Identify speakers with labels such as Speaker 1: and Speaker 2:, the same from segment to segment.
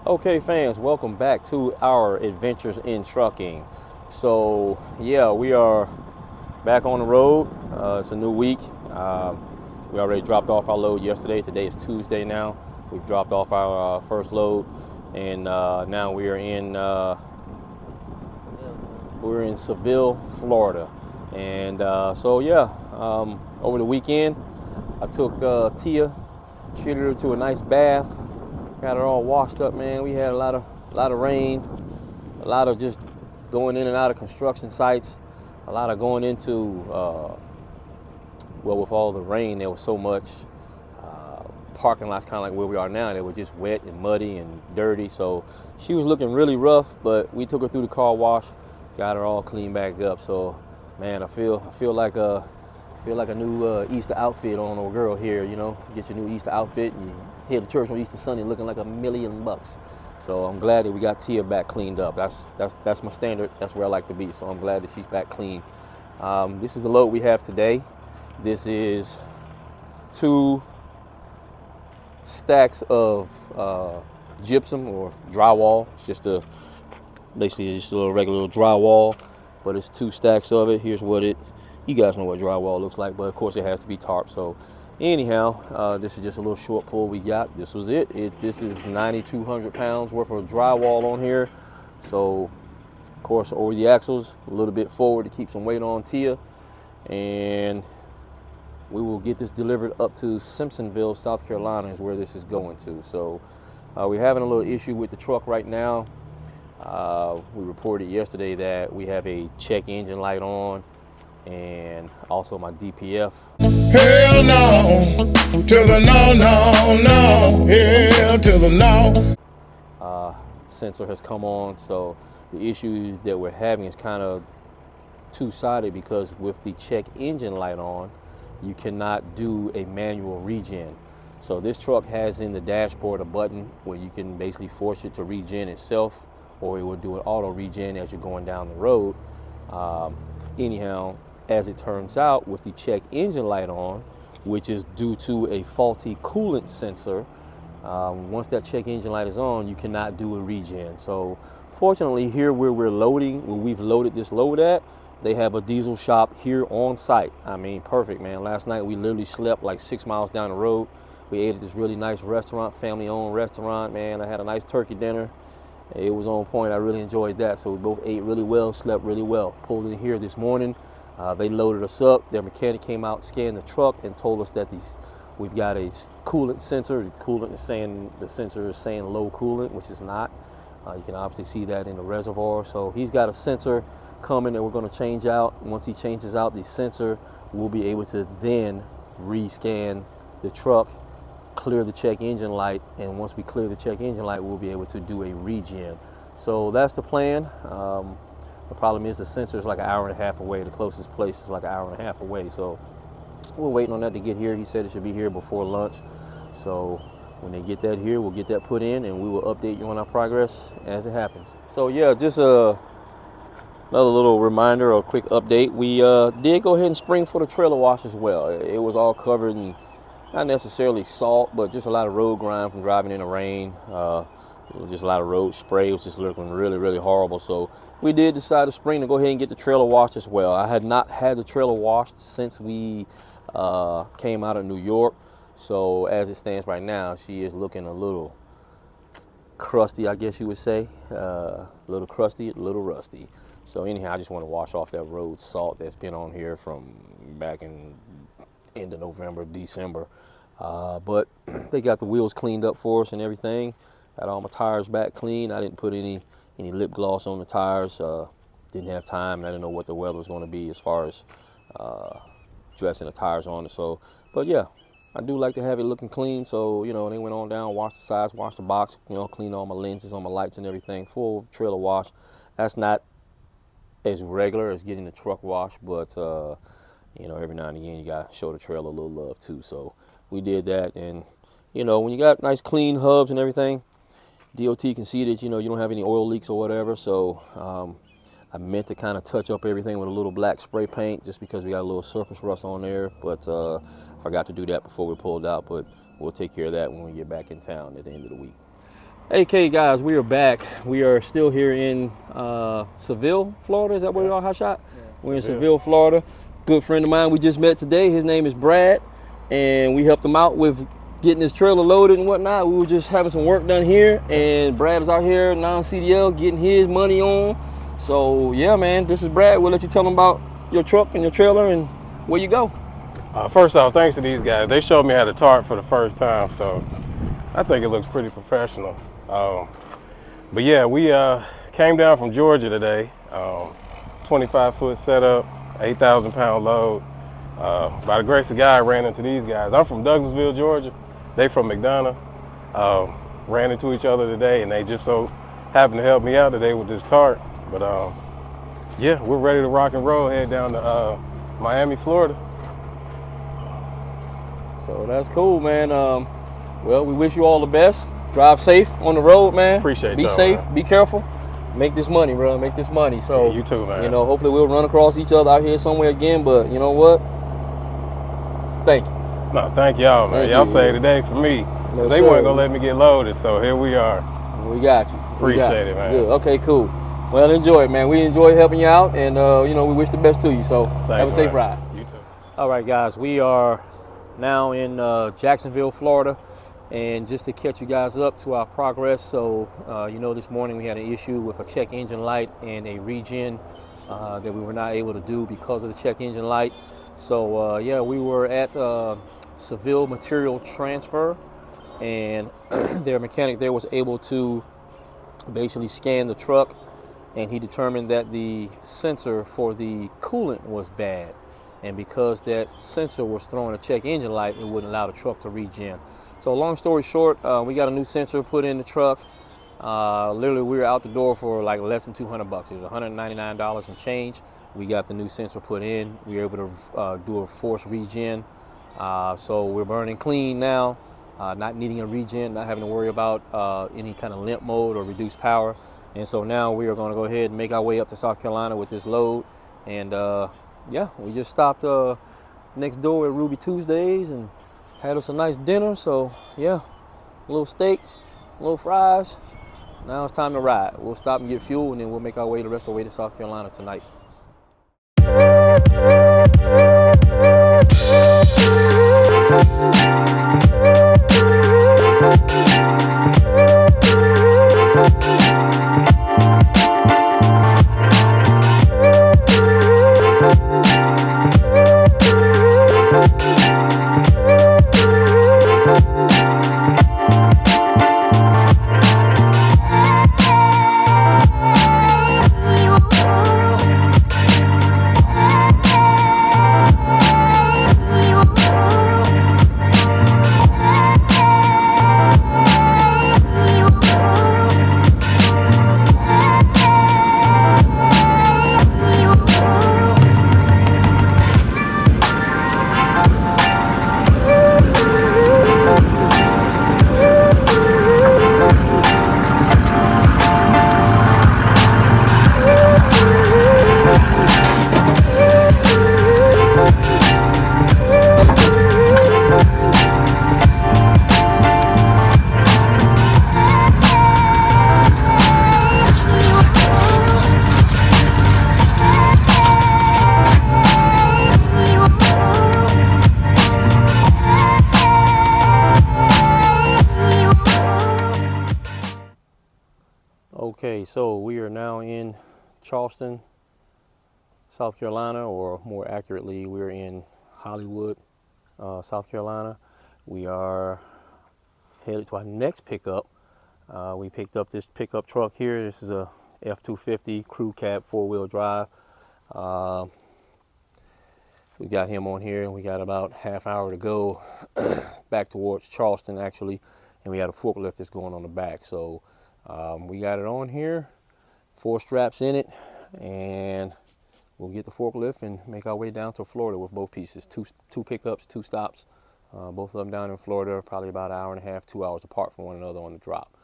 Speaker 1: Okay fans, welcome back to our adventures in trucking. So yeah, we are back on the road. It's a new week. We already dropped off our load yesterday. Today is Tuesday now. We've dropped off our first load, and now we are in Seville, Florida. And so yeah, over the weekend I took Tia, treated her to a nice bath. Got her all washed up, man. We had a lot of rain, a lot of just going in and out of construction sites, a lot of going into, well, with all the rain, there was so much parking lots, kind of like where we are now. They were just wet and muddy and dirty. So she was looking really rough, but we took her through the car wash, got her all cleaned back up. So, man, I feel like a new Easter outfit on a girl here. You know, get your new Easter outfit and you head to church on Easter Sunday looking like $1 million. So I'm glad that we got Tia back cleaned up. That's my standard. That's where I like to be. So I'm glad that she's back clean. This is the load we have today. This is 2 stacks of gypsum or drywall. It's just basically just a little regular drywall, but it's 2 stacks of it. Here's what you guys know what drywall looks like, but of course it has to be tarp. So anyhow, this is just a little short pull we got. This was it. This is 9,200 pounds worth of drywall on here. So of course over the axles, a little bit forward to keep some weight on Tia, and we will get this delivered up to Simpsonville, South Carolina is where this is going to. So we're having a little issue with the truck right now. We reported yesterday that we have a check engine light on, and also my DPF.
Speaker 2: Hell no, to the no, no, no, hell to the no.
Speaker 1: Sensor has come on, so the issue that we're having is kind of two-sided, because with the check engine light on, you cannot do a manual regen. So this truck has in the dashboard a button where you can basically force it to regen itself, or it will do an auto regen as you're going down the road. Anyhow, as it turns out, with the check engine light on, which is due to a faulty coolant sensor, once that check engine light is on, you cannot do a regen. So fortunately, here where we're loading, where we've loaded this load at, they have a diesel shop here on site. I mean, perfect, man. Last night we literally slept like 6 miles down the road. We ate at this really nice restaurant, family-owned restaurant, man. I had a nice turkey dinner. It was on point. I really enjoyed that. So we both ate really well, slept really well. Pulled in here this morning. They loaded us up. Their mechanic came out, scanned the truck, and told us that we've got a coolant sensor. The coolant is saying, the sensor is saying low coolant, which is not. You can obviously see that in the reservoir. So he's got a sensor coming that we're going to change out. Once he changes out the sensor, we'll be able to then rescan the truck, clear the check engine light, and once we clear the check engine light, we'll be able to do a regen. So that's the plan. The problem is the sensor is like an hour and a half away. The closest place is like an hour and a half away. So we're waiting on that to get here. He said it should be here before lunch. So when they get that here, we'll get that put in, and we will update you on our progress as it happens. So yeah, just another little reminder or quick update. We did go ahead and spring for the trailer wash as well. It was all covered in not necessarily salt, but just a lot of road grime from driving in the rain. Just a lot of road spray. It was just looking really, really horrible. So we did decide to spring to go ahead and get the trailer washed as well. I had not had the trailer washed since we came out of New York. So as it stands right now, she is looking a little crusty, I guess you would say. A little crusty, a little rusty. So anyhow, I just want to wash off that road salt that's been on here from back in end of November, December. But they got the wheels cleaned up for us and everything. Got all my tires back clean. I didn't put any lip gloss on the tires. Didn't have time. I didn't know what the weather was going to be as far as dressing the tires on it. So, but yeah, I do like to have it looking clean. So, you know, they went on down, washed the sides, washed the box, you know, cleaned all my lenses on my lights and everything. Full trailer wash. That's not as regular as getting the truck washed, but you know, every now and again you got to show the trailer a little love too. So we did that. And you know, when you got nice clean hubs and everything, DOT can see that, you know, you don't have any oil leaks or whatever. So I meant to kind of touch up everything with a little black spray paint just because we got a little surface rust on there, but forgot to do that before we pulled out. But we'll take care of that when we get back in town at the end of the week. Okay guys, we are back. We are still here in Seville, Florida. Is that where we are, Hotshot? Yeah, we're in Seville, Florida. Good friend of mine we just met today. His name is Brad, and we helped him out with getting his trailer loaded and whatnot. We were just having some work done here, and Brad is out here non-CDL getting his money on. So yeah, man, this is Brad. We'll let you tell him about your truck and your trailer and where you go.
Speaker 3: First off, thanks to these guys. They showed me how to tarp for the first time, so I think it looks pretty professional. But yeah, we came down from Georgia today. 25-foot setup, 8,000-pound load. By the grace of God, I ran into these guys. I'm from Douglasville, Georgia. They from McDonough. Ran into each other today, and they just so happened to help me out today with this tarp. But yeah, we're ready to rock and roll, head down to Miami, Florida.
Speaker 1: So that's cool, man. Well, we wish you all the best. Drive safe on the road, man.
Speaker 3: Appreciate
Speaker 1: Be
Speaker 3: y'all,
Speaker 1: safe,
Speaker 3: man.
Speaker 1: Be careful. Make this money, bro. Make this money. So
Speaker 3: yeah, you too, man.
Speaker 1: You know, hopefully we'll run across each other out here somewhere again. But you know what? Thank you.
Speaker 3: No, thank y'all, man. Y'all saved the day for me.
Speaker 1: No,
Speaker 3: they weren't gonna let me get loaded, so here we are.
Speaker 1: We got you.
Speaker 3: Appreciate it, man.
Speaker 1: Good. Okay, cool. Well, enjoy it, man. We enjoy helping you out, and you know, we wish the best to you. So
Speaker 3: Thanks,
Speaker 1: have a safe ride.
Speaker 3: You too.
Speaker 1: All right, guys. We are now in Jacksonville, Florida. And just to catch you guys up to our progress, so you know, this morning we had an issue with a check engine light and a regen that we were not able to do because of the check engine light. So yeah, we were at Seville Material Transfer, and their mechanic there was able to basically scan the truck, and he determined that the sensor for the coolant was bad. And because that sensor was throwing a check engine light, it wouldn't allow the truck to regen. So long story short, we got a new sensor put in the truck. Literally, we were out the door for like less than $200. It was $199 and change. We got the new sensor put in. We were able to do a forced regen. So we're burning clean now. not needing a regen, not having to worry about any kind of limp mode or reduced power. And so now we are going to go ahead and make our way up to South Carolina with this load. And yeah, we just stopped next door at Ruby Tuesdays and had us a nice dinner. So yeah, a little steak, a little fries. Now it's time to ride. We'll stop and get fuel, and then we'll make our way the rest of the way to South Carolina tonight. Okay, so we are now in Charleston, South Carolina, or more accurately, we're in Hollywood, South Carolina. We are headed to our next pickup. We picked up this pickup truck here. This is a F-250 crew cab 4-wheel drive. We got him on here, and we got about half hour to go back towards Charleston actually, and we had a forklift that's going on the back. So we got it on here, 4 straps in it, and we'll get the forklift and make our way down to Florida with both pieces. Two pickups, 2 stops, both of them down in Florida, probably about an hour and a half, 2 hours apart from one another on the drop.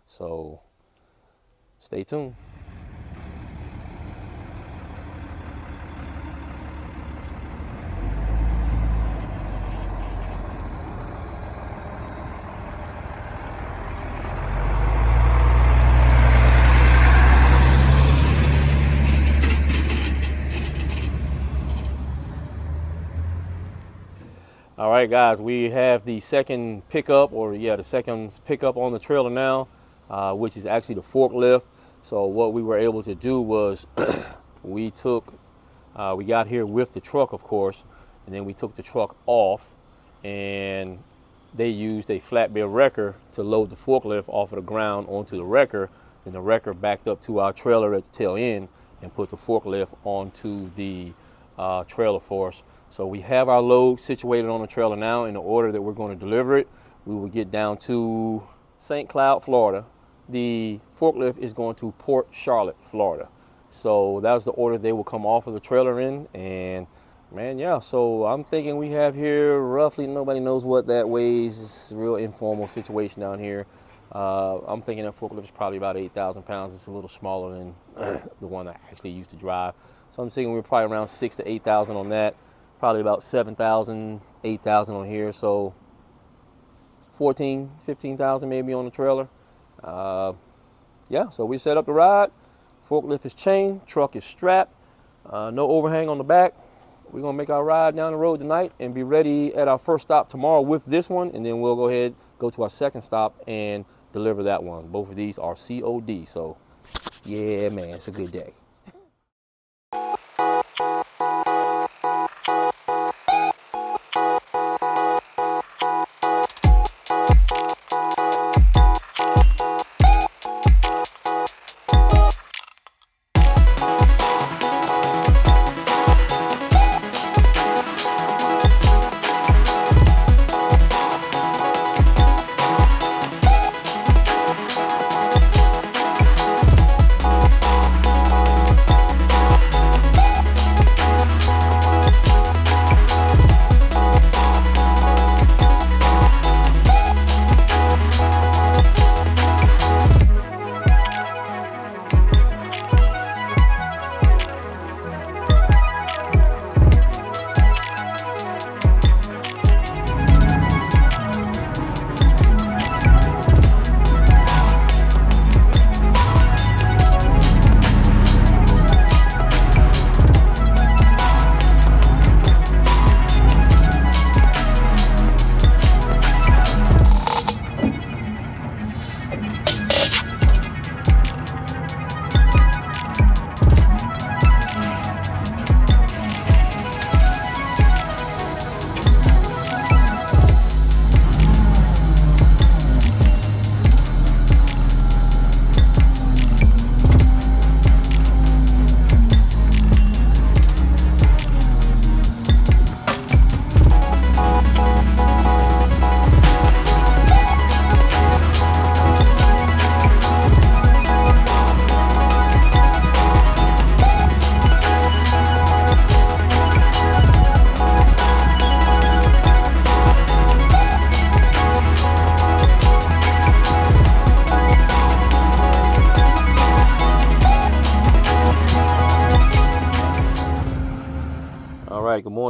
Speaker 1: So stay tuned. All right, guys, we have the second pickup, or yeah, the second pickup on the trailer now, which is actually the forklift. So what we were able to do was we got here with the truck, of course, and then we took the truck off, and they used a flatbed wrecker to load the forklift off of the ground onto the wrecker. Then the wrecker backed up to our trailer at the tail end and put the forklift onto the trailer for us. So we have our load situated on the trailer now in the order that we're going to deliver it. We will get down to St. Cloud, Florida. The forklift is going to Port Charlotte, Florida. So that was the order they will come off of the trailer in. And man, yeah, so I'm thinking we have here roughly, nobody knows what that weighs. It's a real informal situation down here. I'm thinking that forklift is probably about 8,000 pounds. It's a little smaller than the one I actually used to drive. So I'm thinking we're probably around 6,000 to 8,000 on that. Probably about 7,000, 8,000 on here. So 14, 15,000 maybe on the trailer. Yeah, so we set up the ride. Forklift is chained, truck is strapped, no overhang on the back. We're gonna make our ride down the road tonight and be ready at our first stop tomorrow with this one, and then we'll go ahead, go to our second stop and deliver that one. Both of these are COD, so yeah, man, it's a good day.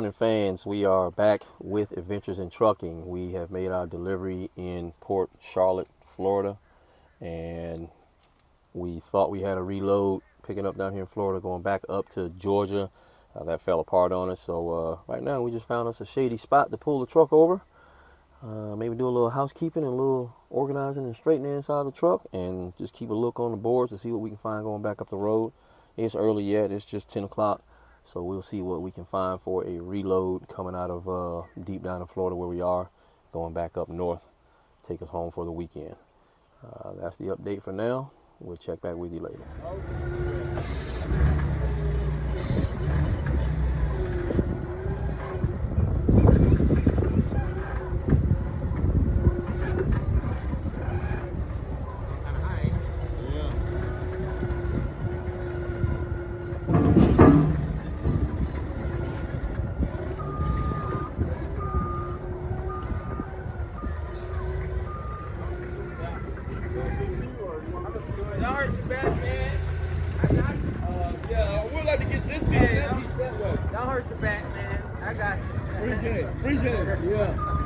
Speaker 1: morning, fans. We are back with Adventures in Trucking. We have made our delivery in Port Charlotte, Florida, and we thought we had a reload picking up down here in Florida, going back up to Georgia. That fell apart on us, so right now we just found us a shady spot to pull the truck over. Maybe do a little housekeeping and a little organizing and straightening inside the truck, and just keep a look on the boards to see what we can find going back up the road. It's early yet, it's just 10 o'clock. So we'll see what we can find for a reload coming out of deep down in Florida where we are, going back up north, take us home for the weekend. That's the update for now. We'll check back with you later.
Speaker 4: Y'all heard you back, man. I got you.
Speaker 5: Yeah, we'd like to get this piece
Speaker 4: Hey,
Speaker 5: and that piece that way.
Speaker 4: Y'all heard you back, man. I got you.
Speaker 5: Appreciate it. Yeah.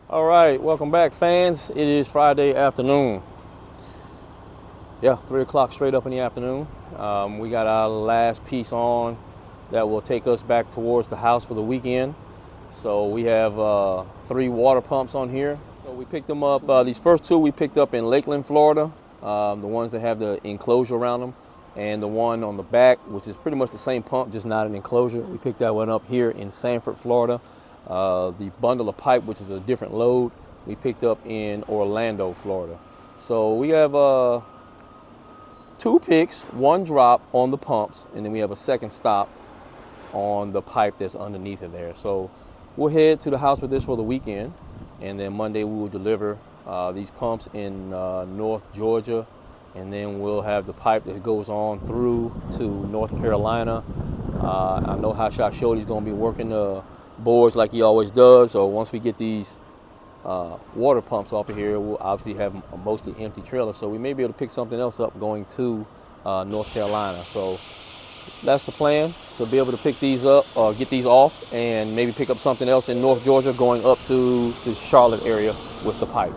Speaker 1: All right, welcome back, fans. It is Friday afternoon. Yeah, 3 o'clock straight up in the afternoon. We got our last piece on that will take us back towards the house for the weekend. So we have 3 water pumps on here. So we picked them up, these first 2 we picked up in Lakeland, Florida, the ones that have the enclosure around them, and the one on the back, which is pretty much the same pump, just not an enclosure. We picked that one up here in Sanford, Florida. The bundle of pipe, which is a different load, we picked up in Orlando, Florida. So we have 2 picks, 1 drop on the pumps, and then we have a second stop on the pipe that's underneath it there. So we'll head to the house with this for the weekend, and then Monday we will deliver these pumps in North Georgia, and then we'll have the pipe that goes on through to North Carolina. I know Hotshot Shorty's going to be working the boards like he always does. So once we get these water pumps off of here, we'll obviously have a mostly empty trailer, so we may be able to pick something else up going to North Carolina. So that's the plan, to be able to pick these up or get these off, and maybe pick up something else in North Georgia going up to the Charlotte area with the pipe.